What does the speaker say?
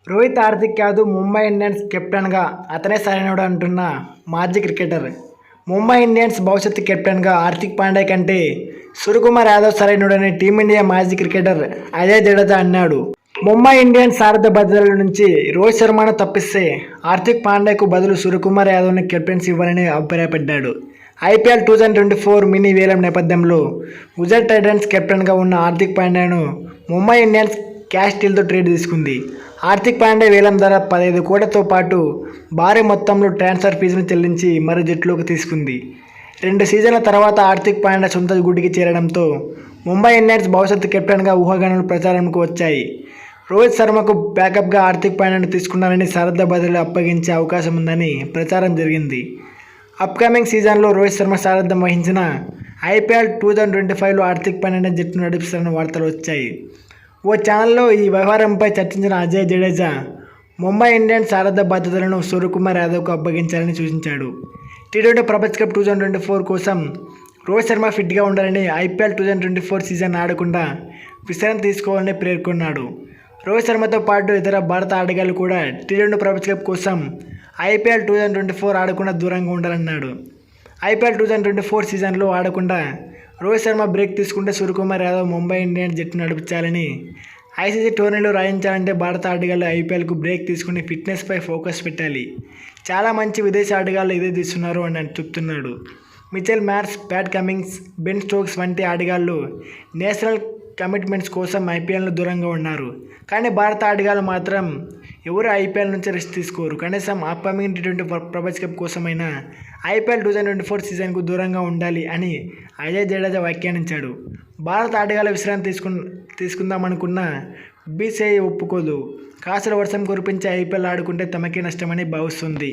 రోహిత్ హార్దిక్ కాదు ముంబై ఇండియన్స్ కెప్టెన్గా అతనే సరైనడు అంటున్న మాజీ క్రికెటర్. ముంబై ఇండియన్స్ భవిష్యత్తు కెప్టెన్గా హార్దిక్ పాండ్యా కంటే సూర్యకుమార్ యాదవ్ సరైనడని టీమిండియా మాజీ క్రికెటర్ అజయ్ జడేజా అన్నాడు. ముంబై ఇండియన్స్ సారథ్య బాధ్యతల నుంచి రోహిత్ శర్మను తప్పిస్తే హార్దిక్ పాండ్యాకు బదులు సూర్యకుమార్ యాదవ్ని కెప్టెన్సీ ఇవ్వాలని అభిప్రాయపడ్డాడు. ఐపీఎల్ 2024 మినీ వేలం నేపథ్యంలో గుజరాత్ టైటన్స్ కెప్టెన్గా ఉన్న హార్దిక్ పాండ్యాను ముంబై ఇండియన్స్ క్యాష్ డీల్తో ట్రేడ్ తీసుకుంది. హార్దిక్ పాండ్యా వేలం ధర 15 కోట్లతో పాటు భారీ మొత్తంలో ట్రాన్స్ఫర్ ఫీజును చెల్లించి మరో జట్టులోకి తీసుకుంది. 2 సీజన్ల తర్వాత హార్దిక్ పాండ్యా సొంత గుడికి చేరడంతో ముంబై ఇండియన్స్ భవిష్యత్తు కెప్టెన్గా ఊహాగానాలు ప్రచారంకు వచ్చాయి. రోహిత్ శర్మకు బ్యాకప్గా హార్దిక్ పాండ్యాను తీసుకున్నారని సారథ్య బాధ్యతలు అప్పగించే అవకాశం ఉందని ప్రచారం జరిగింది. అప్కమింగ్ సీజన్లో రోహిత్ శర్మ సారథ్యం వహించిన ఐపీఎల్ 2025లో హార్దిక్ పాండ్యా జట్టును నడిపిస్తారని వార్తలు వచ్చాయి. ఓ ఛానల్లో ఈ వ్యవహారంపై చర్చించిన అజయ్ జడేజా ముంబై ఇండియన్స్ సారథ్య బాధ్యతలను సూర్యకుమార్ యాదవ్కు అప్పగించాలని సూచించాడు. టీ20 ప్రపంచ కప్ 2024 కోసం రోహిత్ శర్మ ఫిట్గా ఉండాలని, ఐపీఎల్ 2024 సీజన్ ఆడకుండా విశ్రాంతి తీసుకోవాలని పేర్కొన్నాడు. రోహిత్ శర్మతో పాటు ఇతర భారత ఆటగాళ్లు కూడా టీ20 ప్రపంచ కప్ కోసం ఐపీఎల్ 2024 ఆడకుండా దూరంగా ఉండాలన్నాడు. ఐపీఎల్ 2024 సీజన్లో ఆడకుండా రోహిత్ శర్మ బ్రేక్ తీసుకుంటే సూర్యకుమార్ యాదవ్ ముంబై ఇండియన్స్ జట్టు నడిపించాలని, ఐసీసీ టోర్నీలో రాణించాలంటే భారత ఆటగాళ్లు ఐపీఎల్కు బ్రేక్ తీసుకుని ఫిట్నెస్పై ఫోకస్ పెట్టాలి. చాలా మంచి విదేశీ ఆటగాళ్లు ఇదే తీస్తున్నారు అని చెప్తున్నాడు. Mitchell Marsh, Pat Cummins, Ben Stokes వంటి ఆటగాళ్లు నేషనల్ కమిట్మెంట్స్ కోసం ఐపీఎల్ను దూరంగా ఉన్నారు. కానీ భారత ఆటగాళ్లు మాత్రం ఎవరు ఐపీఎల్ నుంచి రెస్ట్ తీసుకోరు. కనీసం అప్కమింగ్ టీ20 ప్రపంచ కప్ కోసమైనా ఐపీఎల్ 2024 సీజన్కు దూరంగా ఉండాలి అని అజయ్ జడేజా వ్యాఖ్యానించాడు. భారత ఆటగాళ్ల విశ్రాంతి తీసుకుందామనుకున్న బీసీఐ ఒప్పుకోదు. కాసుల వర్షం కురిపించి ఐపీఎల్ ఆడుకుంటే తమకే నష్టమని భావిస్తుంది.